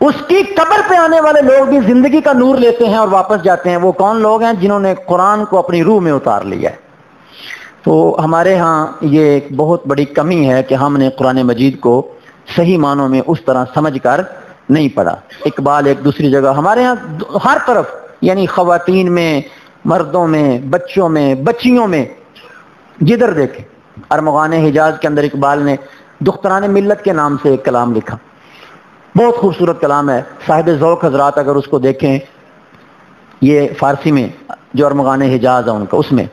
اس کی قبر پہ آنے والے لوگ بھی زندگی کا نور لیتے ہیں اور واپس جاتے ہیں. وہ کون لوگ ہیں؟ جنہوں نے قرآن کو اپنی روح میں اتار لیا ہے. تو ہمارے ہاں یہ ایک بہت بڑی کمی ہے کہ ہم نے قرآن مجید کو صحیح معنوں میں اس طرح سمجھ کر نہیں پڑھا. اقبال ایک دوسری جگہ ہمارے ہاں ہر طرف، یعنی خواتین میں، مردوں میں، بچوں میں، بچیوں میں، جدھر دیکھیں. ارمغان حجاز کے اندر اقبال نے دختران ملت کے نام سے ایک کلام لکھا، بہت خوبصورت کلام ہے. صاحب ذوق حضرات اگر اس کو دیکھیں، یہ فارسی میں جو ارمغان حجاز ہے ان کا، اس میں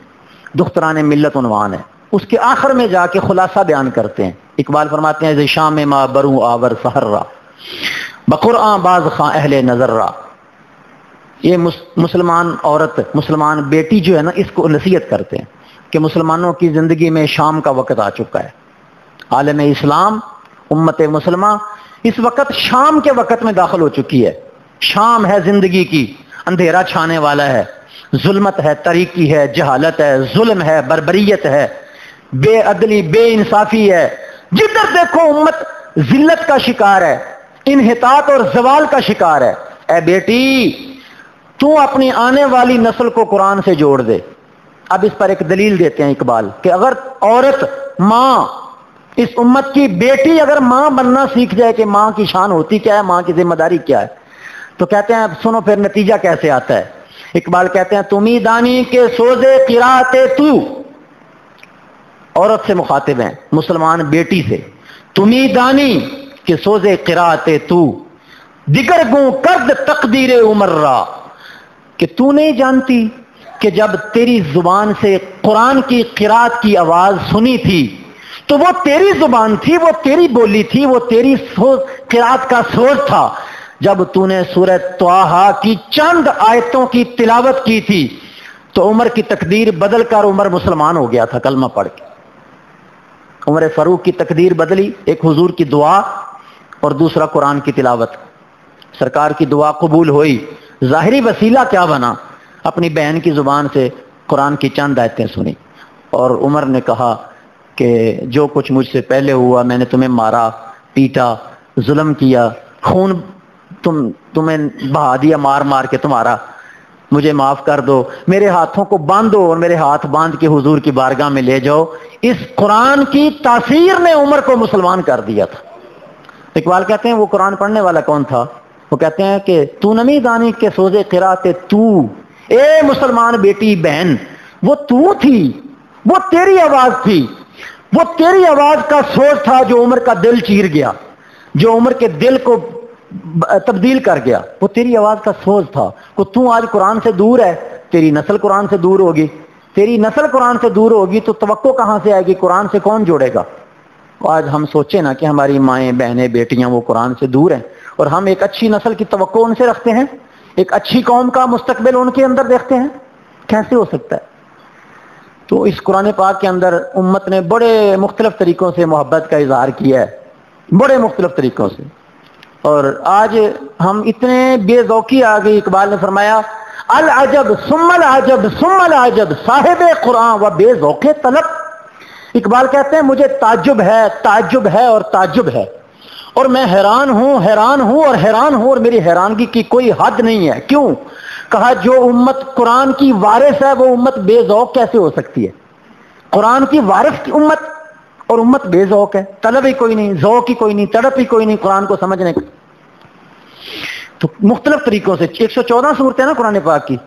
دختران ملت عنوان ہے. اس کے آخر میں جا کے خلاصہ بیان کرتے ہیں. اقبال فرماتے ہیں شام ما بروں آور سحر را بقرآن باز خاں اہل نظر را. یہ مسلمان عورت، مسلمان بیٹی جو ہے نا، اس کو نصیحت کرتے ہیں کہ مسلمانوں کی زندگی میں شام کا وقت آ چکا ہے. عالم اسلام، امت مسلمہ اس وقت شام کے وقت میں داخل ہو چکی ہے. شام ہے زندگی کی، اندھیرا چھانے والا ہے، ظلمت ہے، تاریکی ہے، جہالت ہے، ظلم ہے، بربریت ہے، بے عدلی، بے انصافی ہے. جدھر دیکھو امت ذلت کا شکار ہے، انحطاط اور زوال کا شکار ہے. اے بیٹی، تو اپنی آنے والی نسل کو قرآن سے جوڑ دے. اب اس پر ایک دلیل دیتے ہیں اقبال کہ اگر عورت، ماں، اس امت کی بیٹی اگر ماں بننا سیکھ جائے کہ ماں کی شان ہوتی کیا ہے، ماں کی ذمہ داری کیا ہے، تو کہتے ہیں اب سنو پھر نتیجہ کیسے آتا ہے. اقبال کہتے ہیں تمی دانی کے سوزے قرات تو، عورت سے مخاطب ہیں، مسلمان بیٹی سے. تمی دانی کے سوزے قرات تو دیگر گوں کرد تقدیر عمر را. کہ تو نہیں جانتی کہ جب تیری زبان سے قرآن کی قرات کی آواز سنی تھی تو وہ تیری زبان تھی، وہ تیری بولی تھی، وہ تیری قرات کا سوز تھا. جب تو نے سورہ طٰہٰ کی چند آیتوں کی تلاوت کی تھی تو عمر کی تقدیر بدل کر عمر مسلمان ہو گیا تھا کلمہ پڑھ کے. عمر فاروق کی تقدیر بدلی، ایک حضور کی دعا اور دوسرا قرآن کی تلاوت. سرکار کی دعا قبول ہوئی، ظاہری وسیلہ کیا بنا؟ اپنی بہن کی زبان سے قرآن کی چند آیتیں سنی اور عمر نے کہا کہ جو کچھ مجھ سے پہلے ہوا، میں نے تمہیں مارا، پیٹا، ظلم کیا، خون تمہیں بہا دیا مار مار کے تمہارا، مجھے معاف کر دو، میرے ہاتھوں کو باندھو اور میرے ہاتھ باندھ کے حضور کی بارگاہ میں لے جاؤ۔ اس قرآن کی تاثیر نے عمر کو مسلمان کر دیا تھا۔ اقبال کہتے ہیں وہ قرآن پڑھنے والا کون تھا؟ وہ کہتے ہیں کہ تو نمی دانی کے سوزے قرات تو، اے مسلمان بیٹی بہن، وہ تو تھی، وہ تیری آواز تھی، وہ تیری آواز کا سوز تھا جو عمر کا دل چیر گیا، جو عمر کے دل کو تبدیل کر گیا، وہ تیری آواز کا سوز تھا۔ کہ تو آج قرآن سے دور ہے، تیری نسل قرآن سے دور ہوگی، تیری نسل قرآن سے دور ہوگی تو توقع کہاں سے آئے گی؟ قرآن سے کون جوڑے گا؟ آج ہم سوچیں نا کہ ہماری مائیں بہنیں بیٹیاں وہ قرآن سے دور ہیں، اور ہم ایک اچھی نسل کی توقع ان سے رکھتے ہیں، ایک اچھی قوم کا مستقبل ان کے اندر دیکھتے ہیں، کیسے ہو سکتا ہے؟ تو اس قرآن پاک کے اندر امت نے بڑے مختلف طریقوں سے محبت کا اظہار کیا ہے، بڑے مختلف طریقوں سے، اور آج ہم اتنے بے ذوقی آ گئی۔ اقبال نے فرمایا العجب ثم العجب ثم العجب صاحب قرآن و بے ذوق طلب۔ اقبال کہتے ہیں مجھے تعجب ہے اور تعجب ہے، اور میں حیران ہوں اور میری حیرانگی کی کوئی حد نہیں ہے۔ کیوں؟ کہا جو امت قرآن کی وارث ہے وہ امت بے ذوق کیسے ہو سکتی ہے؟ قرآن کی وارث کی امت اور امت بے ذوق ہے، طلب ہی کوئی نہیں، ذوق ہی کوئی نہیں، تڑپ ہی کوئی نہیں قرآن کو سمجھنے کا۔ تو مختلف طریقوں سے 114 صورتیں نا قرآن پاک کی،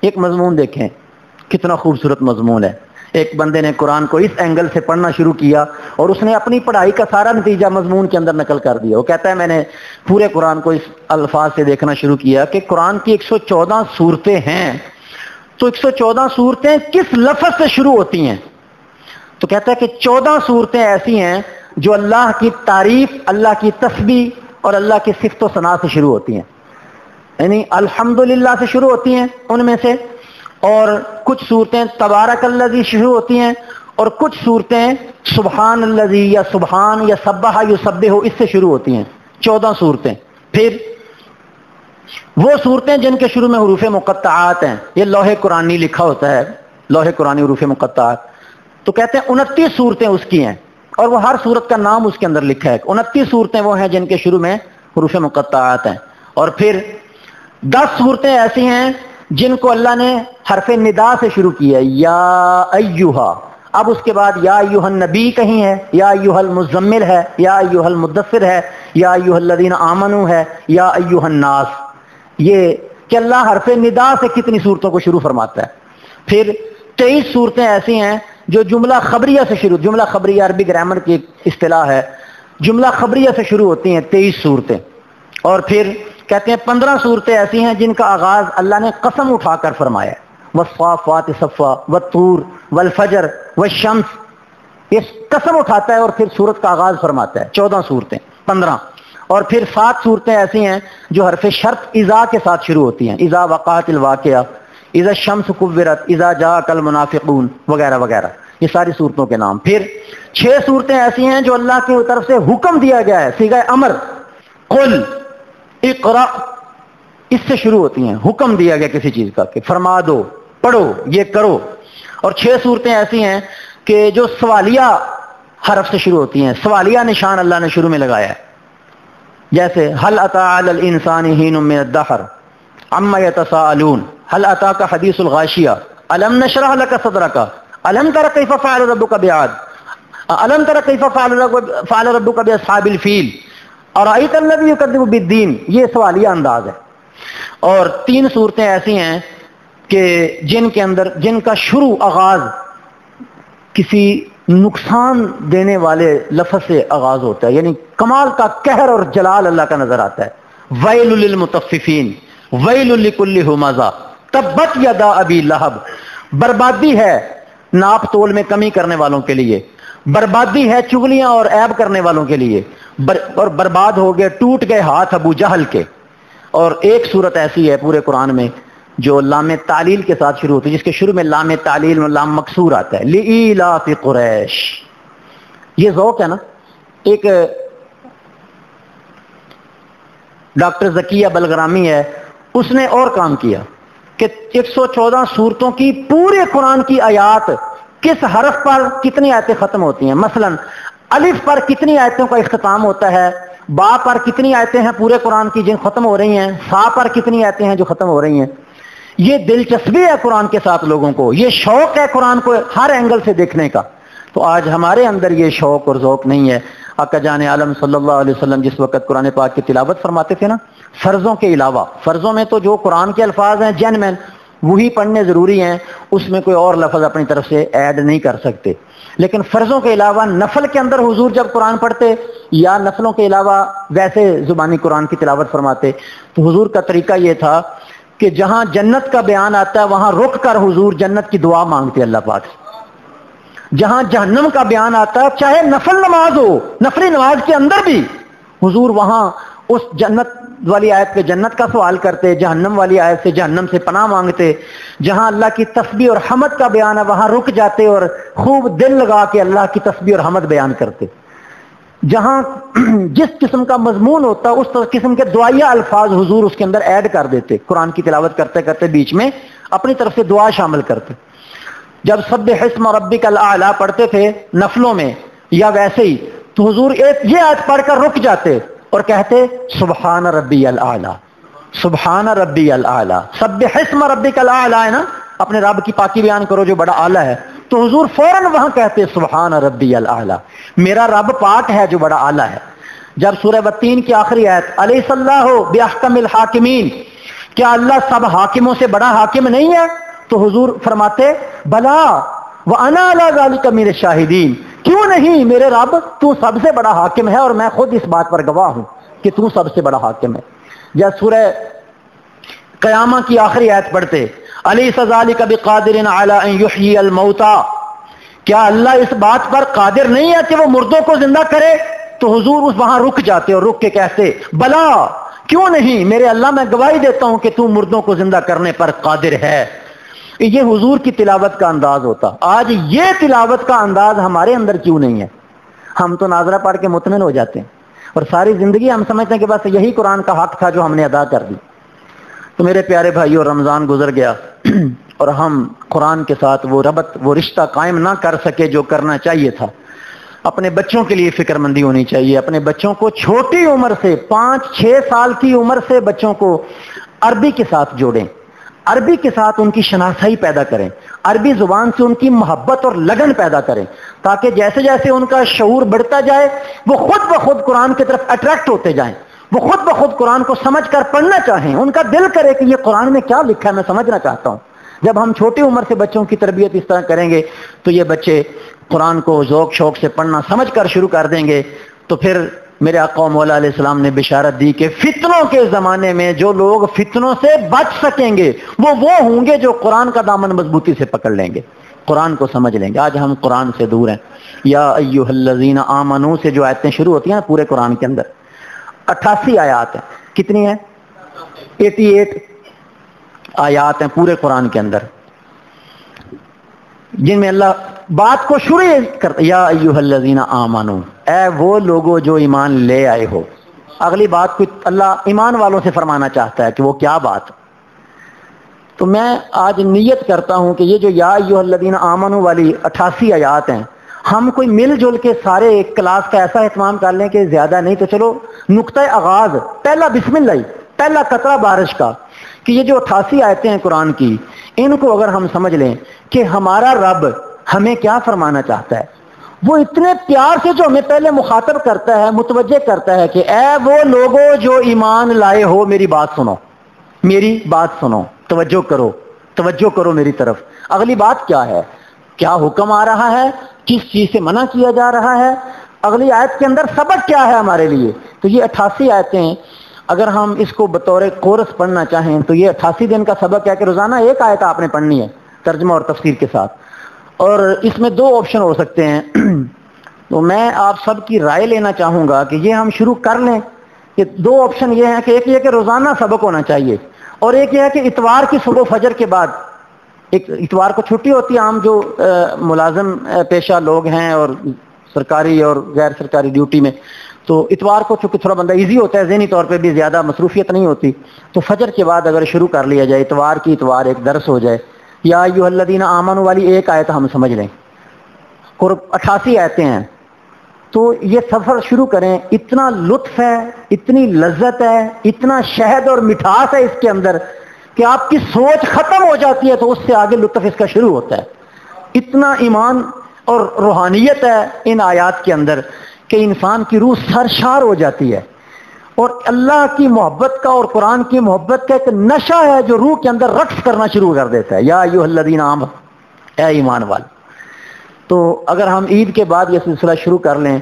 ایک مضمون دیکھیں کتنا خوبصورت مضمون ہے۔ ایک بندے نے قرآن کو اس اینگل سے پڑھنا شروع کیا اور اس نے اپنی پڑھائی کا سارا نتیجہ مضمون کے اندر نقل کر دیا۔ وہ کہتا ہے میں نے پورے قرآن کو اس الفاظ سے دیکھنا شروع کیا کہ قرآن کی 114 صورتیں ہیں، تو 114 صورتیں کس لفظ سے شروع ہوتی ہیں؟ تو کہتا ہے کہ 14 صورتیں ایسی ہیں جو اللہ کی تعریف، اللہ کی تسبیح اور اللہ کی صفت و ثنا سے شروع ہوتی ہیں، یعنی الحمدللہ سے شروع ہوتی ہیں ان میں سے، اور کچھ صورتیں تبارک الذی شروع ہوتی ہیں، اور کچھ صورتیں سبحان الذی یا سبحان یا سبح یسبح اس سے شروع ہوتی ہیں، 14 صورتیں۔ پھر وہ صورتیں جن کے شروع میں حروف مقطعات ہیں، یہ لوح قرآنی لکھا ہوتا ہے، لوح قرآنی حروف مقطعات، تو کہتے ہیں 29 صورتیں اس کی ہیں، اور وہ ہر صورت کا نام اس کے اندر لکھا ہے۔ 29 صورتیں وہ ہیں جن کے شروع میں حروف مقطعات ہیں، اور پھر 10 صورتیں ایسی ہیں جن کو اللہ نے حرف ندا سے شروع کیا ہے، یا ایہا، اب اس کے بعد یا ایہا النبی کہیں ہے، یا ایہا المزمل ہے، یا ایہا المدثر ہے، یا ایہا الذین آمنوا ہے، یا ایہا الناس، یہ کہ اللہ حرف ندا سے کتنی صورتوں کو شروع فرماتا ہے۔ پھر 23 صورتیں ایسی ہیں جو جملہ خبریہ سے شروع، جملہ خبریہ عربی گرامر کی ایک اصطلاح ہے، جملہ خبریہ سے شروع ہوتی ہیں 23 صورتیں، اور پھر کہتے ہیں 15 صورتیں ایسی ہیں جن کا آغاز اللہ نے قسم اٹھا کر فرمایا ہے، والصافات صفا والطور والفجر والشمس، یہ قسم اٹھاتا ہے اور پھر سورت کا آغاز فرماتا ہے۔ 14 صورتیں 15، اور پھر 7 صورتیں ایسی ہیں جو حرف شرط اذا کے ساتھ شروع ہوتی ہیں، اذا وقعت الواقعہ، اذا الشمس کورت، اذا جاءک المنافقون وغیرہ وغیرہ، یہ ساری صورتوں کے نام۔ پھر 6 صورتیں ایسی ہیں جو اللہ کی طرف سے حکم دیا گیا ہے، صیغہ امر، قل اقرا، اس سے شروع ہوتی ہیں، حکم دیا گیا کسی چیز کا کہ فرما دو، پڑھو، یہ کرو۔ اور 6 صورتیں ایسی ہیں کہ جو سوالیہ حرف سے شروع ہوتی ہیں، سوالیہ نشان اللہ نے شروع میں لگایا ہے، جیسے هل اتى على الانسان حين من الدهر عما يتساءلون، هل اتاك حديث الغاشية، الم نشرح لك صدرك، الم تر كيف فعل ربك بعاد، الم تر كيف فعل ربك باصحاب الفيل، ارايت الذي يكذب بالدين، یہ سوالیہ انداز ہے۔ اور 3 صورتیں ایسی ہیں کہ جن کے اندر، جن کا شروع آغاز کسی نقصان دینے والے لفظ سے آغاز ہوتا ہے، یعنی کمال کا قہر اور جلال اللہ کا نظر آتا ہے۔ ویل للمطففین، ویل لکل ہمزہ تبت یدا ابی لہب، بربادی ہے ناپ تول میں کمی کرنے والوں کے لیے، بربادی ہے چغلیاں اور عیب کرنے والوں کے لیے، اور برباد ہو گئے، ٹوٹ گئے ہاتھ ابو جہل کے۔ اور ایک صورت ایسی ہے پورے قرآن میں جو لام تعلیل کے ساتھ شروع ہوتی ہے، جس کے شروع میں لام تعلیل میں لام مکسور آتا ہے، لإیلاف قریش، یہ ذوق ہے نا۔ ایک ڈاکٹر ذکیہ بلغرامی ہے، اس نے اور کام کیا، کہ 114 صورتوں کی پورے قرآن کی آیات کس حرف پر کتنی آیتیں ختم ہوتی ہیں. مثلا الف پر کتنی آیتوں کا اختتام ہوتا ہے, با پر کتنی آیتیں ہیں پورے قرآن کی جن ختم ہو رہی ہیں, سا پر کتنی آیتیں ہیں جو ختم ہو رہی ہیں. یہ دلچسپی ہے قرآن کے ساتھ لوگوں کو, یہ شوق ہے قرآن کو ہر اینگل سے دیکھنے کا. تو آج ہمارے اندر یہ شوق اور ذوق نہیں ہے. آقا جان عالم صلی اللہ علیہ وسلم جس وقت قرآن پاک کی تلاوت فرماتے تھے نا, فرضوں کے علاوہ, فرضوں میں تو جو قرآن کے الفاظ ہیں جینوین وہی پڑھنے ضروری ہیں, اس میں کوئی اور لفظ اپنی طرف سے ایڈ نہیں کر سکتے. لیکن فرضوں کے علاوہ نفل کے اندر حضور جب قرآن پڑھتے یا نفلوں کے علاوہ ویسے زبانی قرآن کی تلاوت فرماتے, تو حضور کا طریقہ یہ تھا کہ جہاں جنت کا بیان آتا ہے وہاں رک کر حضور جنت کی دعا مانگتے اللہ پاک سے. جہاں جہنم کا بیان آتا ہے, چاہے نفل نماز ہو, نفلی نماز کے اندر بھی حضور وہاں اس جنت والی آیت پہ جنت کا سوال کرتے, جہنم والی آیت سے جہنم سے پناہ مانگتے. جہاں اللہ کی تسبیح اور حمد کا بیان ہے وہاں رک جاتے اور خوب دل لگا کے اللہ کی تسبیح اور حمد بیان کرتے. جہاں جس قسم کا مضمون ہوتا اس قسم کے دعائیہ الفاظ حضور اس کے اندر ایڈ کر دیتے. قرآن کی تلاوت کرتے کرتے بیچ میں اپنی طرف سے دعا شامل کرتے. جب سبح اسم ربک الاعلی پڑھتے تھے نفلوں میں یا ویسے ہی, تو حضور یہ آیت پڑھ کر رک جاتے اور کہتے سبحان ربی الاعلی, سبحان ربی الاعلی. سبح اسم ربک الاعلی ہے نا, اپنے رب کی پاکی بیان کرو جو بڑا اعلیٰ ہے. تو حضور فوراً وہاں کہتے سبحان ربی الاعلی, میرا رب پاک ہے جو بڑا اعلیٰ ہے. جب سورہ والتین کی آخری آیت الیس اللہ باحکم الحاکمین, کیا اللہ سب حاکموں سے بڑا حاکم نہیں ہے, تو حضور فرماتے بلا وانا علی ذلک من الشاہدین, کیوں نہیں میرے رب تو سب سے بڑا حاکم ہے اور میں خود اس بات پر گواہ ہوں کہ تو سب سے بڑا حاکم ہے. جب سورہ قیامہ کی آخری آیت پڑھتے الیس ذلک بقادر علی ان یحیی الموتى, کیا اللہ اس بات پر قادر نہیں ہے کہ وہ مردوں کو زندہ کرے, تو حضور اس وہاں رک جاتے اور رک کے کہتے بلا کیوں نہیں میرے اللہ میں گواہی دیتا ہوں کہ تو مردوں کو زندہ کرنے پر قادر ہے. یہ حضور کی تلاوت کا انداز ہوتا. آج یہ تلاوت کا انداز ہمارے اندر کیوں نہیں ہے؟ ہم تو ناظرہ پڑھ کے مطمئن ہو جاتے ہیں اور ساری زندگی ہم سمجھتے ہیں کہ بس یہی قرآن کا حق تھا جو ہم نے ادا کر دی. تو میرے پیارے بھائیو, رمضان گزر گیا اور ہم قرآن کے ساتھ وہ ربط وہ رشتہ قائم نہ کر سکے جو کرنا چاہیے تھا. اپنے بچوں کے لیے فکر مندی ہونی چاہیے. اپنے بچوں کو چھوٹی عمر سے 5-6 سال کی عمر سے بچوں کو عربی کے ساتھ جوڑیں, عربی کے ساتھ ان کی شناسائی پیدا کریں, عربی زبان سے ان کی محبت اور لگن پیدا کریں, تاکہ جیسے جیسے ان کا شعور بڑھتا جائے وہ خود بخود قرآن کی طرف اٹریکٹ ہوتے جائیں, وہ خود بخود قرآن کو سمجھ کر پڑھنا چاہیں. ان کا دل کرے کہ یہ قرآن میں کیا لکھا ہے میں سمجھنا چاہتا ہوں. جب ہم چھوٹی عمر سے بچوں کی تربیت اس طرح کریں گے تو یہ بچے قرآن کو ذوق شوق سے پڑھنا سمجھ کر شروع کر دیں گے. تو پھر میرے آقا و مولا علیہ السلام نے بشارت دی کہ فتنوں کے زمانے میں جو لوگ فتنوں سے بچ سکیں گے وہ ہوں گے جو قرآن کا دامن مضبوطی سے پکڑ لیں گے, قرآن کو سمجھ لیں گے. آج ہم قرآن سے دور ہیں. یا ایھا الذین آمنوا سے جو آیتیں شروع ہوتی ہیں پورے قرآن کے اندر 88 آیات ہیں. کتنی ہیں؟ 88 آیات ہیں پورے قرآن کے اندر, جن میں اللہ بات کو شروع کرتا یا ایھا الذین آمنوا, اے وہ لوگوں جو ایمان لے آئے ہو. اگلی بات کو اللہ ایمان والوں سے فرمانا چاہتا ہے کہ وہ کیا بات. تو میں آج نیت کرتا ہوں کہ یہ جو یا ایھا الذین آمنوا والی 88 آیات ہیں, ہم کوئی مل جل کے سارے ایک کلاس کا ایسا اہتمام کر لیں کہ زیادہ نہیں تو چلو نقطہ آغاز پہلا بسم اللہ, پہلا قطرہ بارش کا, کہ یہ جو 88 آیتیں ہیں قرآن کی, ان کو اگر ہم سمجھ لیں کہ ہمارا رب ہمیں کیا فرمانا چاہتا ہے. وہ اتنے پیار سے جو ہمیں پہلے مخاطب کرتا ہے, متوجہ کرتا ہے کہ اے وہ لوگوں جو ایمان لائے ہو میری بات سنو, میری بات سنو, توجہ کرو میری طرف. اگلی بات کیا ہے, کیا حکم آ رہا ہے, کس چیز سے منع کیا جا رہا ہے, اگلی آیت کے اندر سبق کیا ہے ہمارے لیے. تو یہ 88 آیتیں اگر ہم اس کو بطور کورس پڑھنا چاہیں تو یہ 88 دن کا سبق ہے کہ روزانہ ایک آیت آپ نے پڑھنی ہے ترجمہ اور تفسیر کے ساتھ. اور اس میں 2 آپشن ہو سکتے ہیں. تو میں آپ سب کی رائے لینا چاہوں گا کہ یہ ہم شروع کر لیں. کہ 2 آپشن یہ ہیں کہ ایک یہ کہ روزانہ سبق ہونا چاہیے, اور ایک یہ ہے کہ اتوار کی صبح فجر کے بعد, ایک اتوار کو چھٹی ہوتی ہے عام جو ملازم پیشہ لوگ ہیں اور سرکاری اور غیر سرکاری ڈیوٹی میں, تو اتوار کو چونکہ تھوڑا بندہ ایزی ہوتا ہے، ذہنی طور پہ بھی زیادہ مصروفیت نہیں ہوتی، تو فجر کے بعد اگر شروع کر لیا جائے اتوار کی اتوار ایک درس ہو جائے، یا ایھا الذین آمنوا والی ایک آیت ہم سمجھ لیں، 88 آیتیں ہیں، تو یہ سفر شروع کریں. اتنا لطف ہے، اتنی لذت ہے، اتنا شہد اور مٹھاس ہے اس کے اندر کہ آپ کی سوچ ختم ہو جاتی ہے تو اس سے آگے لطف اس کا شروع ہوتا ہے. اتنا ایمان اور روحانیت ہے ان آیات کے اندر کہ انسان کی روح سرشار ہو جاتی ہے، اور اللہ کی محبت کا اور قرآن کی محبت کا ایک نشہ ہے جو روح کے اندر رقص کرنا شروع کر دیتا ہے. یا ایھا الذین آمنوا، اے ایمان والے. تو اگر ہم عید کے بعد یہ سلسلہ شروع کر لیں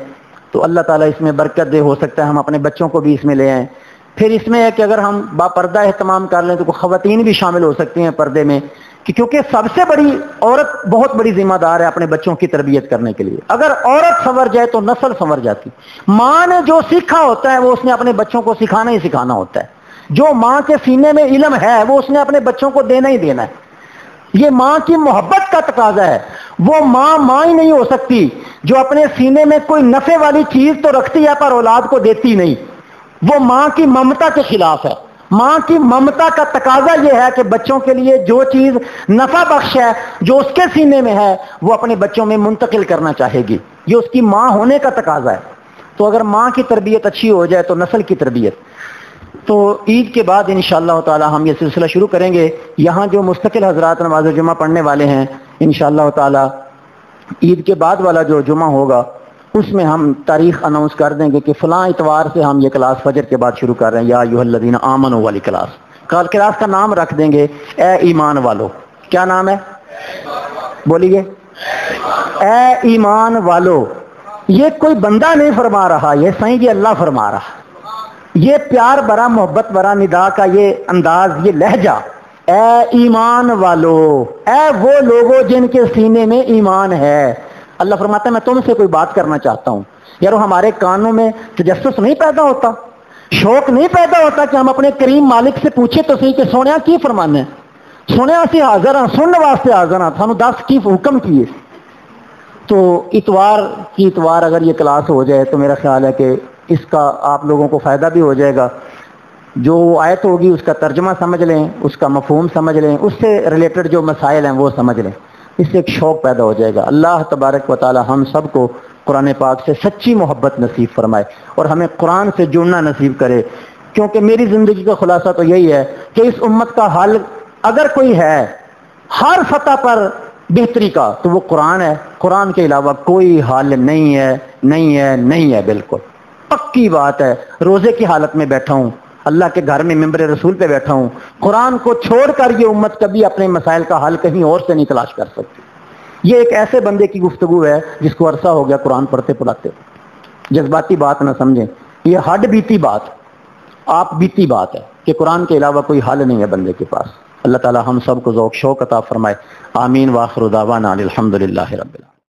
تو اللہ تعالیٰ اس میں برکت دے. ہو سکتا ہے ہم اپنے بچوں کو بھی اس میں لے آئیں. پھر اس میں ہے کہ اگر ہم باپردہ اہتمام کر لیں تو خواتین بھی شامل ہو سکتی ہیں پردے میں، کیونکہ سب سے بڑی عورت بہت بڑی ذمہ دار ہے اپنے بچوں کی تربیت کرنے کے لیے. اگر عورت سنور جائے تو نسل سنور جاتی. ماں نے جو سیکھا ہوتا ہے وہ اس نے اپنے بچوں کو سکھانا ہی سکھانا ہوتا ہے. جو ماں کے سینے میں علم ہے وہ اس نے اپنے بچوں کو دینا ہی دینا ہے. یہ ماں کی محبت کا تقاضا ہے. وہ ماں ہی نہیں ہو سکتی جو اپنے سینے میں کوئی نفع والی چیز تو رکھتی ہے پر اولاد کو دیتی نہیں. وہ ماں کی ممتا کے خلاف ہے. ماں کی ممتا کا تقاضا یہ ہے کہ بچوں کے لیے جو چیز نفع بخش ہے، جو اس کے سینے میں ہے، وہ اپنے بچوں میں منتقل کرنا چاہے گی. یہ اس کی ماں ہونے کا تقاضا ہے. تو اگر ماں کی تربیت اچھی ہو جائے تو نسل کی تربیت. تو عید کے بعد انشاءاللہ تعالی ہم یہ سلسلہ شروع کریں گے. یہاں جو مستقل حضرات نماز جمعہ پڑھنے والے ہیں انشاءاللہ تعالی عید کے بعد والا جو جمعہ ہوگا اس میں ہم تاریخ اناؤنس کر دیں گے کہ فلاں اتوار سے ہم یہ کلاس فجر کے بعد شروع کر رہے ہیں. یا ایھا الذین آمنوا والی کلاس. کلاس کا نام رکھ دیں گے اے ایمان والو. کیا نام ہے؟ بولیے. اے ایمان والو. یہ کوئی بندہ نہیں فرما رہا، یہ سائیں جی اللہ فرما رہا. یہ پیار بھرا محبت بھرا ندا کا یہ انداز، یہ لہجہ، اے ایمان والو، اے وہ لوگوں جن کے سینے میں ایمان ہے. اللہ فرماتا ہے میں تم سے کوئی بات کرنا چاہتا ہوں. یارو ہمارے کانوں میں تجسس نہیں پیدا ہوتا، شوق نہیں پیدا ہوتا کہ ہم اپنے کریم مالک سے پوچھے تو صحیح کہ سونیا کی فرمانے، سونیا سے حاضر ہاں، سننے واسطے حاضر ہاں، سانو دس کی حکم کیے. تو اتوار کی اتوار اگر یہ کلاس ہو جائے تو میرا خیال ہے کہ اس کا آپ لوگوں کو فائدہ بھی ہو جائے گا. جو آیت ہوگی اس کا ترجمہ سمجھ لیں، اس کا مفہوم سمجھ لیں، اس سے ریلیٹڈ جو مسائل ہیں وہ سمجھ لیں. اس سے ایک شوق پیدا ہو جائے گا. اللہ تبارک و تعالی ہم سب کو قرآن پاک سے سچی محبت نصیب فرمائے اور ہمیں قرآن سے جڑنا نصیب کرے. کیونکہ میری زندگی کا خلاصہ تو یہی ہے کہ اس امت کا حل اگر کوئی ہے ہر سطح پر بہتری کا تو وہ قرآن ہے. قرآن کے علاوہ کوئی حل نہیں ہے، نہیں ہے، نہیں ہے. بالکل پکی بات ہے. روزے کی حالت میں بیٹھا ہوں، اللہ کے گھر میں ممبر رسول پہ بیٹھا ہوں، قرآن کو چھوڑ کر یہ امت کبھی اپنے مسائل کا حل کہیں اور سے نہیں تلاش کر سکتی. یہ ایک ایسے بندے کی گفتگو ہے جس کو عرصہ ہو گیا قرآن پڑھتے پڑھاتے. جذباتی بات نہ سمجھیں، یہ ہڈ بیتی بات، آپ بیتی بات ہے کہ قرآن کے علاوہ کوئی حل نہیں ہے بندے کے پاس. اللہ تعالی ہم سب کو ذوق شوق عطا فرمائے. آمین. وآخر دعوانا الحمدللہ رب العالمین.